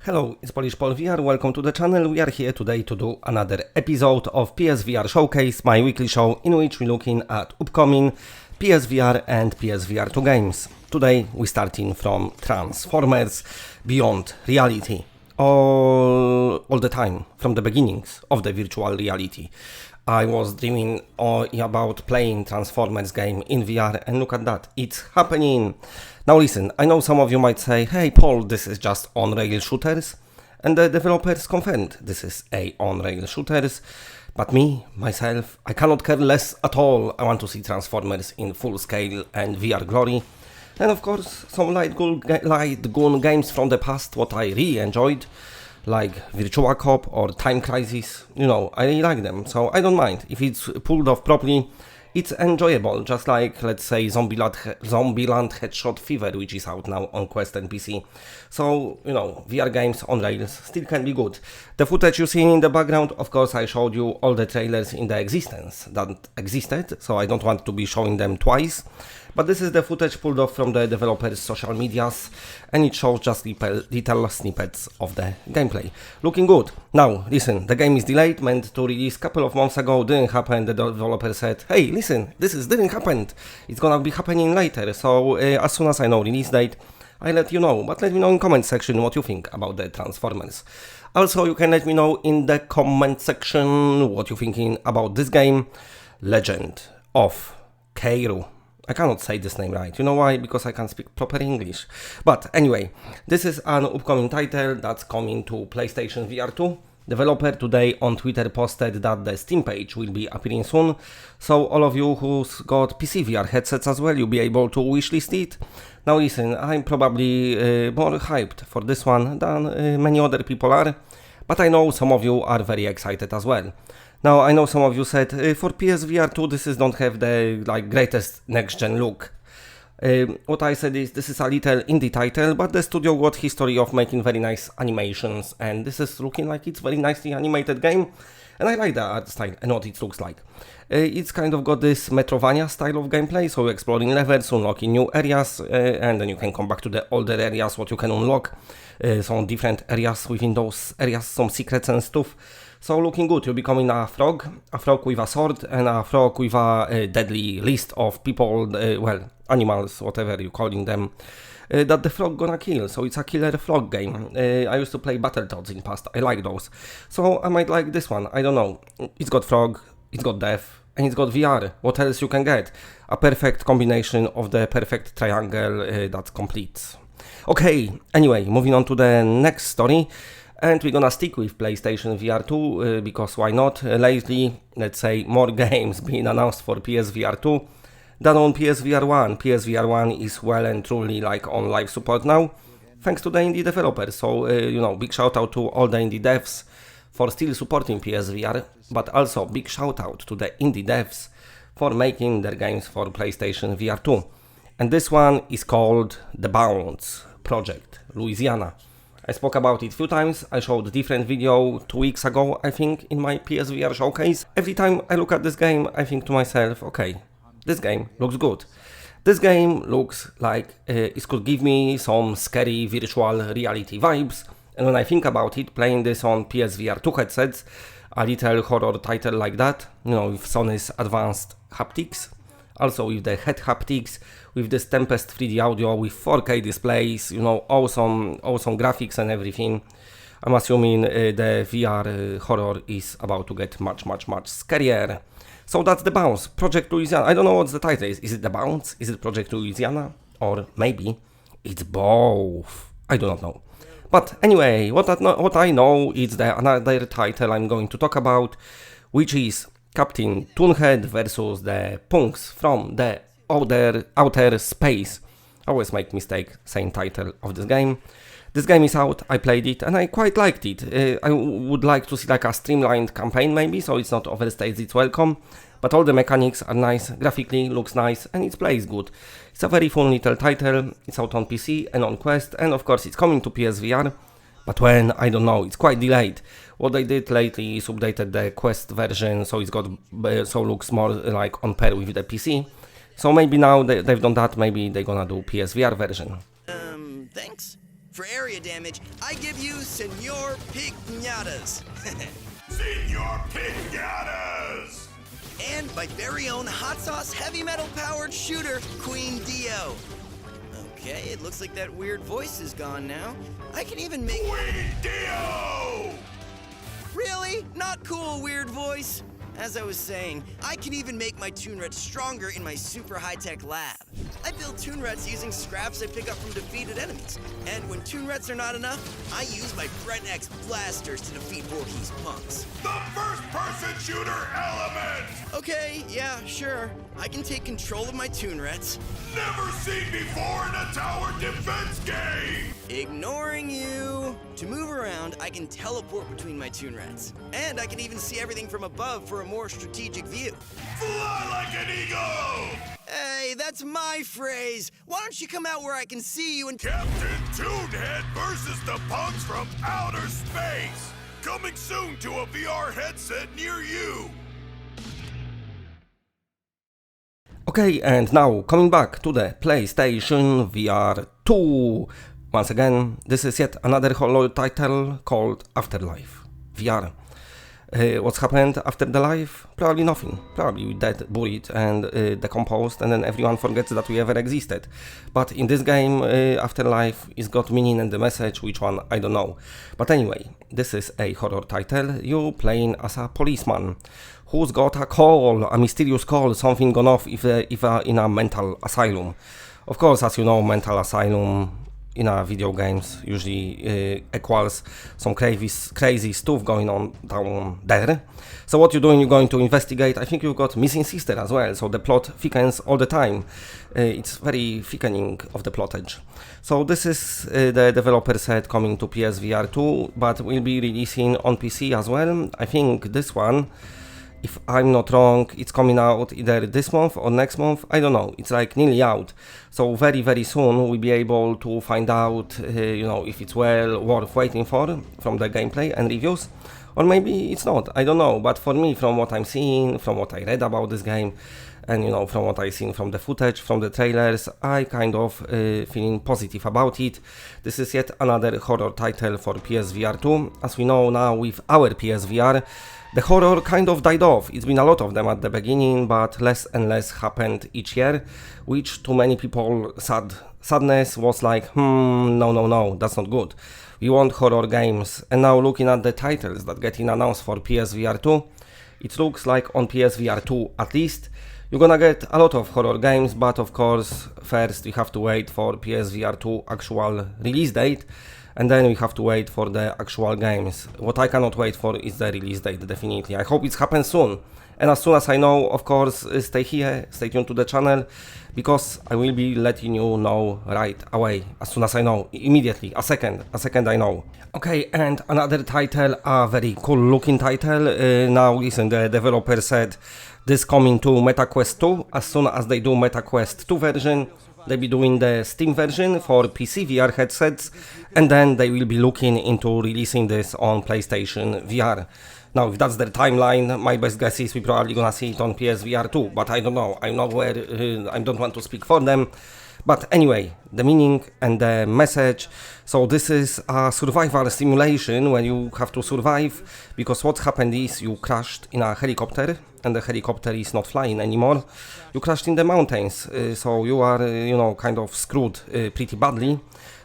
Hello, it's Polish Paul VR, welcome to the channel. We are here today to do another episode of PSVR Showcase, my weekly show in which we're looking at upcoming PSVR and PSVR 2 games. Today we're starting from Transformers Beyond Reality, all the time, from the beginnings of the virtual reality. I was dreaming about playing Transformers game in VR, and look at that, it's happening! Now listen, I know some of you might say, hey Paul, this is just on-rail shooters, and the developers confirmed this is a on-rail shooters, but myself, I cannot care less at all. I want to see Transformers in full scale and VR glory, and of course some light gun games from the past what I really enjoyed, like Virtua Cop or Time Crisis. You know, I really like them, so I don't mind. If it's pulled off properly, it's enjoyable, just like, let's say, Zombieland Headshot Fever, which is out now on Quest and PC. So, you know, VR games on rails still can be good. The footage you see in the background, of course, I showed you all the trailers in the existence that existed, so I don't want to be showing them twice. But this is the footage pulled off from the developers' social medias, and it shows just little snippets of the gameplay. Looking good. Now, listen, the game is delayed, meant to release a couple of months ago, didn't happen. The developer said, hey, listen, didn't happen. It's gonna be happening later, so as soon as I know release date, I'll let you know. But let me know in comment section what you think about the Transformers. Also, you can let me know in the comment section what you're thinking about this game, Legend of Kaeru. I cannot say this name right, you know why? Because I can't speak proper English. But anyway, this is an upcoming title that's coming to PlayStation VR 2. Developer today on Twitter posted that the Steam page will be appearing soon, so all of you who's got PC VR headsets as well, you'll be able to wishlist it. Now listen, I'm probably more hyped for this one than many other people are, but I know some of you are very excited as well. Now, I know some of you said, for PSVR 2 this don't have the greatest next-gen look. What I said is, this is a little indie title, but the studio got history of making very nice animations, and this is looking like it's very nicely animated game, and I like the art style and what it looks like. It's kind of got this Metrovania style of gameplay, so exploring levels, unlocking new areas, and then you can come back to the older areas, what you can unlock, some different areas within those areas, some secrets and stuff. So looking good, you're becoming a frog with a sword, and a frog with a deadly list of people, well, animals, whatever you're calling them, that the frog gonna kill. So it's a killer frog game. I used to play Battletoads in the past, I like those. So I might like this one, I don't know. It's got frog, it's got death, and it's got VR. What else you can get? A perfect combination of the perfect triangle that's complete. Okay, anyway, moving on to the next story. And we're gonna stick with PlayStation VR 2, because why not? Lately, let's say, more games being announced for PSVR 2 than on PSVR 1. PSVR 1 is well and truly on live support now, thanks to the indie developers. So, you know, big shout out to all the indie devs for still supporting PSVR, but also big shout out to the indie devs for making their games for PlayStation VR 2. And this one is called The Bounce Project, Louisiana. I spoke about it a few times. I showed a different video 2 weeks ago, I think, in my PSVR showcase. Every time I look at this game, I think to myself, okay, this game looks good. This game looks like it could give me some scary virtual reality vibes. And when I think about it, playing this on PSVR 2 headsets, a little horror title like that, you know, with Sony's advanced haptics, also with the head haptics, with this Tempest 3D audio, with 4K displays, you know, awesome graphics and everything. I'm assuming the VR horror is about to get much scarier. So that's The Bounce, Project Louisiana. I don't know what the title is. Is it The Bounce? Is it Project Louisiana? Or maybe it's both. I do not know. But anyway, what I know is another title I'm going to talk about, which is Captain ToonHead versus the punks from the outer space. I always make mistake saying title of this game. This game is out, I played it, and I quite liked it. I would like to see a streamlined campaign maybe, so it's not overstayed its welcome, but all the mechanics are nice, graphically looks nice, and it plays good. It's a very fun little title. It's out on PC and on Quest, and of course it's coming to PSVR, but when, I don't know, it's quite delayed. What they did lately is updated the Quest version, so it's got so looks more on par with the PC. So maybe now they've done that, maybe they're gonna do PSVR version. Thanks. For area damage, I give you Senor Piñatas. Senor Piñatas! And my very own hot sauce heavy metal powered shooter, Queen Dio. Okay, it looks like that weird voice is gone now. I can even make... Queen Dio! Really? Not cool, weird voice? As I was saying, I can even make my ToonHead stronger in my super high-tech lab. I build ToonHeads using scraps I pick up from defeated enemies. And when ToonHeads are not enough, I use my Brent X blasters to defeat Voorhees punks. The first-person shooter element! Okay, yeah, sure. I can take control of my ToonHeads. Never seen before in a tower defense game! Ignoring you. To move around, I can teleport between my ToonHeads. And I can even see everything from above for a more strategic view. Fly like an eagle! Hey, that's my phrase. Why don't you come out where I can see you and... Captain ToonHead versus the punks from outer space! Coming soon to a VR headset near you! Okay, and now coming back to the PlayStation VR 2. Once again, this is yet another horror title called Afterlife VR. What's happened after the life? Probably nothing. Probably dead, buried and decomposed, and then everyone forgets that we ever existed. But in this game, Afterlife is got meaning and the message, which one, I don't know. But anyway, this is a horror title. You playing as a policeman who's got a call, a mysterious call, something gone off if in a mental asylum. Of course, as you know, mental asylum in video games usually equals some crazy stuff going on down there. So what you're doing, you're going to investigate. I think you've got missing sister as well, so the plot thickens all the time. It's very thickening of the plottage. So this is the developer said coming to PSVR 2, but will be releasing on PC as well. I think this one, if I'm not wrong, it's coming out either this month or next month. I don't know. It's like nearly out. So very soon we'll be able to find out, if it's well worth waiting for from the gameplay and reviews. Or maybe it's not. I don't know. But for me, from what I'm seeing, from what I read about this game, and from what I've seen from the footage, from the trailers, I kind of feeling positive about it. This is yet another horror title for PSVR 2. As we know now with our PSVR, the horror kind of died off. It's been a lot of them at the beginning, but less and less happened each year, which to many people sadness was like, no, that's not good. We want horror games. And now looking at the titles that getting announced for PSVR 2, it looks like on PSVR 2 at least, you're gonna get a lot of horror games, but of course, first we have to wait for PSVR 2 actual release date, and then we have to wait for the actual games. What I cannot wait for is the release date, definitely. I hope it happens soon. And as soon as I know, of course, stay here, stay tuned to the channel, because I will be letting you know right away, as soon as I know, immediately, a second I know. Okay, and another title, a very cool looking title. Now listen, the developer said this coming to MetaQuest 2, as soon as they do MetaQuest 2 version, they'll be doing the Steam version for PC VR headsets, and then they will be looking into releasing this on PlayStation VR. Now, if that's their timeline, my best guess is we're probably gonna see it on PSVR 2, but I don't know. I'm not where, I don't want to speak for them. But anyway, the meaning and the message. So this is a survival simulation where you have to survive, because what happened is you crashed in a helicopter, and the helicopter is not flying anymore. You crashed in the mountains, so you are, kind of screwed pretty badly.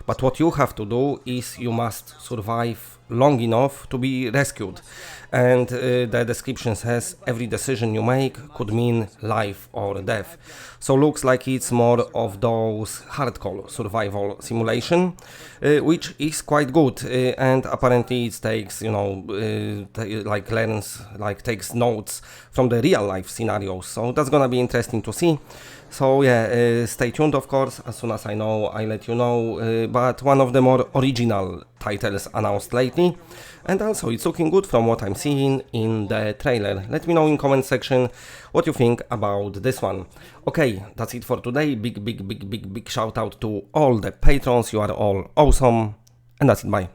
But what you have to do is you must survive long enough to be rescued. And the description says every decision you make could mean life or death. So looks like it's more of those hardcore survival simulation, which is quite good. And apparently it takes, takes notes from the real life scenarios. So that's gonna be interesting to see. So yeah, stay tuned, of course. As soon as I know, I'll let you know. But one of the more original titles announced lately. And also, it's looking good from what I'm seeing in the trailer. Let me know in comment section what you think about this one. Okay, that's it for today. Big shout out to all the patrons. You are all awesome. And that's it, bye.